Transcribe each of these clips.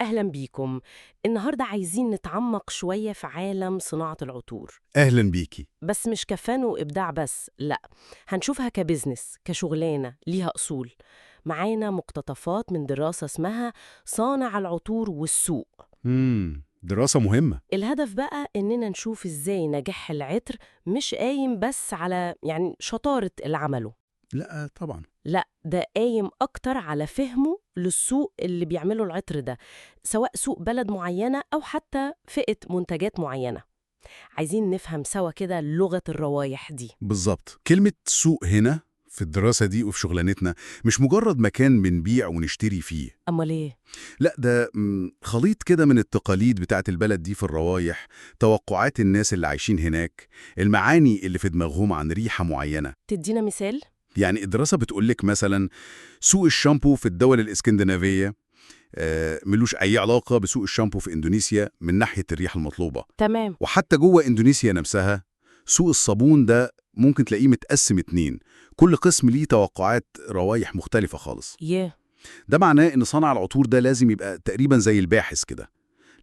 أهلا بيكم. النهاردة عايزين نتعمق شوية في عالم صناعة العطور، أهلا بيكي. بس مش كفن وإبداع بس، لأ، هنشوفها كبزنس، كشغلانة ليها أصول. معانا مقتطفات من دراسة اسمها صانع العطور والسوق. دراسة مهمة. الهدف بقى إننا نشوف إزاي نجاح العطر مش قايم بس على شطارة اللي عمله، لا طبعا. لأ، ده قايم أكتر على فهمه للسوق اللي بيعمله العطر ده، سواء سوق بلد معينة أو حتى فئة منتجات معينة. عايزين نفهم سوا كده لغة الروايح دي. بالظبط، كلمة سوق هنا في الدراسة دي وفي شغلانتنا مش مجرد مكان بنبيع ونشتري فيه. أمال إيه؟ لا ده خليط كده من التقاليد بتاعت البلد دي في الروايح، توقعات الناس اللي عايشين هناك، المعاني اللي في دماغهم عن ريحة معينة. تدينا مثال؟ يعني الدراسة بتقولك مثلا سوق الشامبو في الدول الإسكندنافية ملوش أي علاقة بسوق الشامبو في إندونيسيا من ناحية الريحة المطلوبة. تمام. وحتى جوه إندونيسيا نفسها سوق الصابون ده ممكن تلاقيه متقسم اتنين، كل قسم ليه توقعات روايح مختلفة خالص. يه. ده معناه إن صانع العطور ده لازم يبقى تقريبا زي الباحث كده،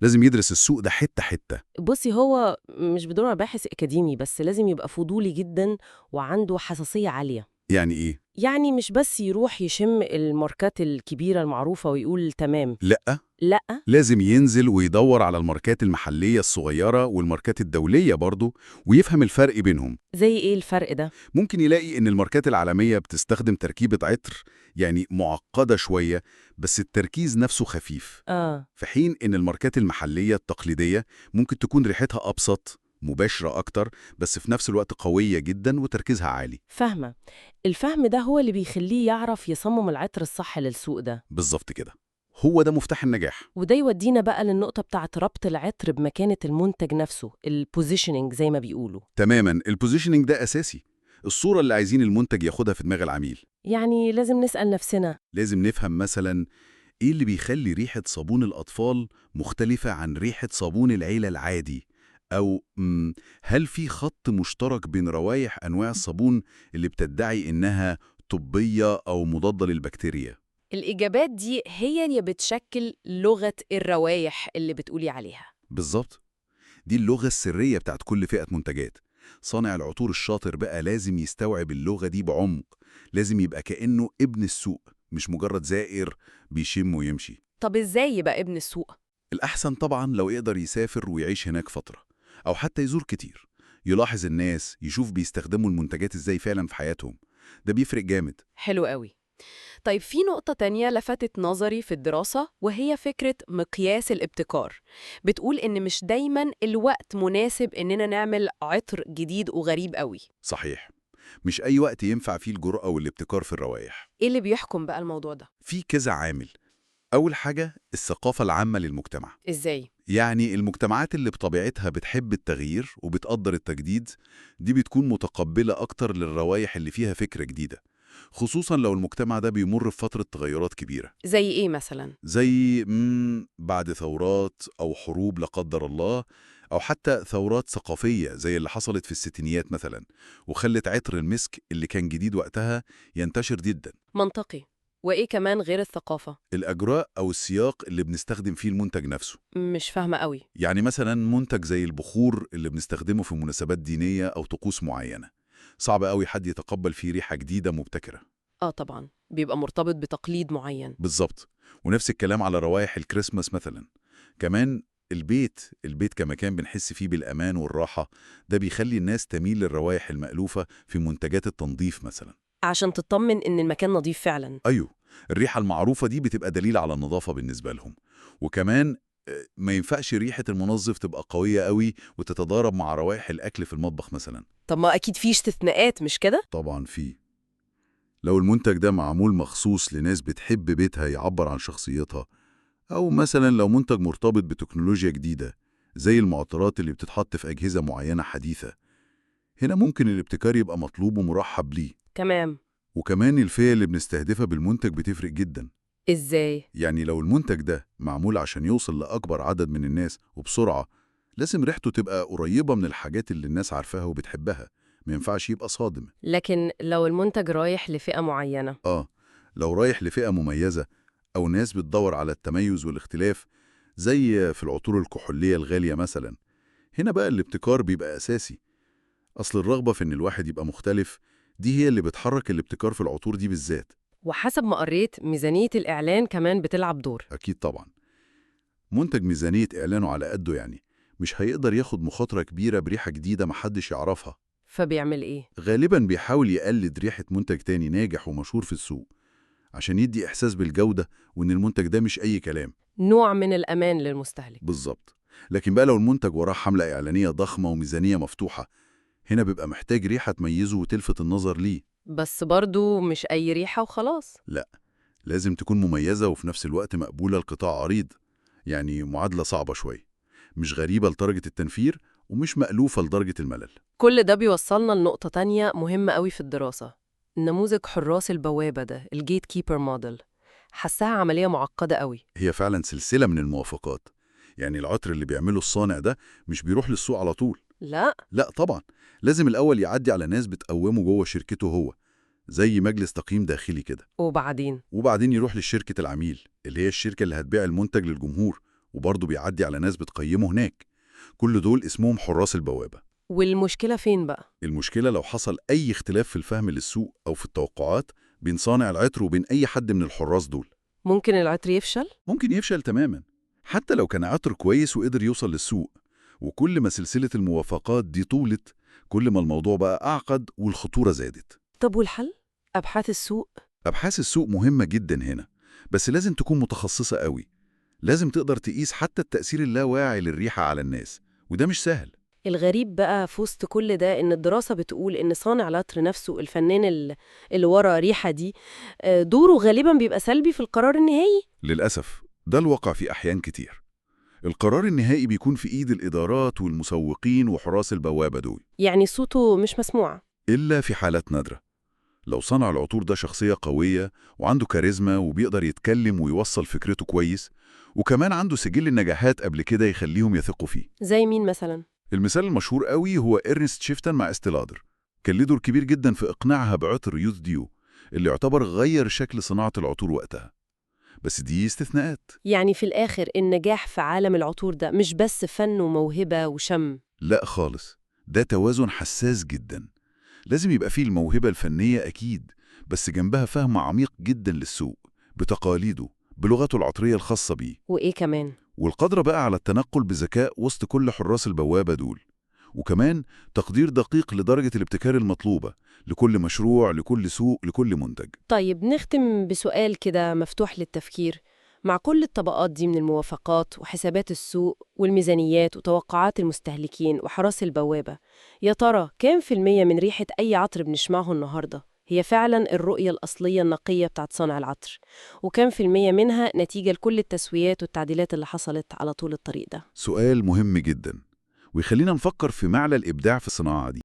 لازم يدرس السوق ده حتة حتة. بصي، هو مش بدون باحث أكاديمي، بس لازم يبقى فضولي جدا وعنده حساسية عالية. يعني إيه؟ يعني مش بس يروح يشم الماركات الكبيرة المعروفة ويقول تمام. لأ، لأ. لازم ينزل ويدور على الماركات المحلية الصغيرة والماركات الدولية برضه، ويفهم الفرق بينهم. زي إيه الفرق ده؟ ممكن يلاقي إن الماركات العالمية بتستخدم تركيبة عطر يعني معقدة شوية، بس التركيز نفسه خفيف، آه. في حين إن الماركات المحلية التقليدية ممكن تكون ريحتها أبسط، مباشرة أكتر، بس في نفس الوقت قوية جدا وتركيزها عالي. فاهمة. الفهم ده هو اللي بيخليه يعرف يصمم العطر الصح للسوق ده. بالظبط كده، هو ده مفتاح النجاح. وده يودينا بقى للنقطة بتاعة ربط العطر بمكانة المنتج نفسه، البوزيشننج زي ما بيقولوا. تماما، البوزيشننج ده أساسي، الصورة اللي عايزين المنتج ياخدها في دماغ العميل. يعني لازم نسأل نفسنا. لازم نفهم مثلا إيه اللي بيخلي ريحة صابون الأطفال مختلفة عن ريحة صابون العيلة العادي، أو هل في خط مشترك بين روايح أنواع الصابون اللي بتدعي إنها طبية أو مضادة للبكتيريا. الإجابات دي هي اللي بتشكل لغة الروايح اللي بتقولي عليها. بالظبط، دي اللغة السرية بتاعت كل فئة منتجات. صانع العطور الشاطر بقى لازم يستوعب اللغة دي بعمق، لازم يبقى كأنه ابن السوق مش مجرد زائر بيشم ويمشي. طب إزاي يبقى ابن السوق؟ الأحسن طبعا لو يقدر يسافر ويعيش هناك فترة، أو حتى يزور كتير، يلاحظ الناس، يشوف بيستخدموا المنتجات إزاي فعلا في حياتهم. ده بيفرق جامد. حلو قوي. طيب، في نقطة تانية لفتت نظري في الدراسة، وهي فكرة مقياس الابتكار. بتقول إن مش دايماً الوقت مناسب إننا نعمل عطر جديد وغريب قوي. صحيح، مش أي وقت ينفع فيه الجرأة والابتكار في الروائح. إيه اللي بيحكم بقى الموضوع ده؟ في كذا عامل. أول حاجة الثقافة العامة للمجتمع، إزاي؟ يعني المجتمعات اللي بطبيعتها بتحب التغيير وبتقدر التجديد دي بتكون متقبلة أكتر للروائح اللي فيها فكرة جديدة، خصوصا لو المجتمع ده بيمر بفترة تغيرات كبيرة، زي إيه مثلاً؟ زي بعد ثورات أو حروب لا قدر الله، أو حتى ثورات ثقافية زي اللي حصلت في الستينيات مثلا، وخلت عطر المسك اللي كان جديد وقتها ينتشر جدا. منطقي. وإيه كمان غير الثقافة؟ الأجراء أو السياق اللي بنستخدم فيه المنتج نفسه، مش فاهمة قوي. يعني مثلا منتج زي البخور اللي بنستخدمه في مناسبات دينية أو طقوس معينة، صعب قوي حد يتقبل فيه ريحة جديدة مبتكرة. طبعاً، بيبقى مرتبط بتقليد معين. بالظبط، ونفس الكلام على روائح الكريسماس مثلا. كمان البيت كمكان بنحس فيه بالأمان والراحة، ده بيخلي الناس تميل للروائح المألوفة في منتجات التنظيف مثلا. عشان تطمن إن المكان نظيف فعلاً. أيوه، الريحة المعروفة دي بتبقى دليل على النظافة بالنسبة لهم. وكمان ما ينفعش ريحة المنظف تبقى قوية قوي وتتضارب مع روائح الأكل في المطبخ مثلا. طب ما أكيد في استثناءات، مش كده؟ طبعا في، لو المنتج ده معمول مخصوص لناس بتحب بيتها يعبر عن شخصيتها، أو مثلا لو منتج مرتبط بتكنولوجيا جديدة زي المعطرات اللي بتتحط في أجهزة معينة حديثة، هنا ممكن الابتكار يبقى مطلوب ومرحب ليه. تمام. وكمان الفئة اللي بنستهدفها بالمنتج بتفرق جدا. إزاي؟ يعني لو المنتج ده معمول عشان يوصل لأكبر عدد من الناس وبسرعة، لازم ريحته تبقى قريبة من الحاجات اللي الناس عارفاها وبتحبها، ما ينفعش يبقى صادم. لكن لو المنتج رايح لفئة معينة؟ لو رايح لفئة مميزة أو ناس بتدور على التميز والاختلاف، زي في العطور الكحولية الغالية مثلا. هنا بقى الابتكار بيبقى أساسي. أصل الرغبة في إن الواحد يبقى مختلف دي هي اللي بتحرك الابتكار في العطور دي بالذات. وحسب ما قريت ميزانية الإعلان كمان بتلعب دور. أكيد طبعا. منتج ميزانية إعلانه على قده يعني مش هيقدر ياخد مخاطرة كبيرة بريحة جديدة محدش يعرفها. فبيعمل إيه؟ غالبا بيحاول يقلد ريحة منتج تاني ناجح ومشهور في السوق عشان يدي إحساس بالجودة وإن المنتج ده مش أي كلام. نوع من الأمان للمستهلك. بالظبط. لكن بقى لو المنتج وراه حملة إعلانية ضخمة وميزانية مفتوحة، هنا بيبقى محتاج ريحة تميزه وتلفت النظر ليه. بس برضو مش أي ريحة وخلاص. لا، لازم تكون مميزة وفي نفس الوقت مقبولة لقطاع عريض. يعني معادلة صعبة شوية، مش غريبة لدرجة التنفير ومش مألوفة لدرجة الملل. كل ده بيوصلنا لنقطة تانية مهمة قوي في الدراسة. نموذج حراس البوابة ده، الجيت كيبر موديل، حسها عملية معقدة قوي. هي فعلا سلسلة من الموافقات. يعني العطر اللي بيعمله الصانع ده مش بيروح للسوق على طول. لا. لا طبعا، لازم الأول يعدي على ناس بتقومه جوه شركته هو، زي مجلس تقييم داخلي كده. وبعدين يروح لشركة العميل اللي هي الشركة اللي هتبيع المنتج للجمهور، وبرضه بيعدي على ناس بتقيمه هناك. كل دول اسمهم حراس البوابة. والمشكلة فين بقى؟ المشكلة لو حصل أي اختلاف في الفهم للسوق أو في التوقعات بين صانع العطر وبين أي حد من الحراس دول. ممكن العطر يفشل؟ ممكن يفشل تماما، حتى لو كان عطر كويس وقدر يوصل للسوق. وكل ما سلسلة الموافقات دي طولت، كل ما الموضوع بقى أعقد والخطورة زادت. طب والحل؟ أبحاث السوق؟ أبحاث السوق مهمة جدا هنا، بس لازم تكون متخصصة قوي. لازم تقدر تقيس حتى التأثير اللاواعي للريحة على الناس، وده مش سهل. الغريب بقى في وسط كل ده إن الدراسة بتقول إن صانع العطر نفسه، الفنان اللي ورا ريحة دي، دوره غالبا بيبقى سلبي في القرار النهائي. للأسف ده الواقع في أحيان كتير. القرار النهائي بيكون في إيد الإدارات والمسوقين وحراس البوابة دول. يعني صوته مش مسموع. إلا في حالات نادرة. لو صنع العطور ده شخصية قوية وعنده كاريزما وبيقدر يتكلم ويوصل فكرته كويس، وكمان عنده سجل النجاحات قبل كده يخليهم يثقوا فيه. زي مين مثلا؟ المثال المشهور قوي هو إرنست شيفتن مع استي لادر. كان له دور كبير جدا في إقناعها بعطر يوث ديو اللي يعتبر غير شكل صناعة العطور وقتها. بس دي استثناءات. يعني في الآخر النجاح في عالم العطور ده مش بس فن وموهبة وشم. لا خالص، ده توازن حساس جدا. لازم يبقى فيه الموهبة الفنية أكيد، بس جنبها فهم عميق جدا للسوق بتقاليده بلغته العطرية الخاصة بيه. وإيه كمان؟ والقدرة بقى على التنقل بذكاء وسط كل حراس البوابة دول. وكمان تقدير دقيق لدرجة الابتكار المطلوبة لكل مشروع، لكل سوق، لكل منتج. طيب نختم بسؤال كده مفتوح للتفكير. مع كل الطبقات دي من الموافقات وحسابات السوق والميزانيات وتوقعات المستهلكين وحراس البوابة، يا ترى كام في المية من ريحة أي عطر بنشمعه النهاردة هي فعلا الرؤية الأصلية النقية بتاعت صانع العطر؟ وكام في المية منها نتيجة لكل التسويات والتعديلات اللي حصلت على طول الطريق ده؟ سؤال مهم جدا، ويخلينا نفكر في معنى الإبداع في الصناعة دي.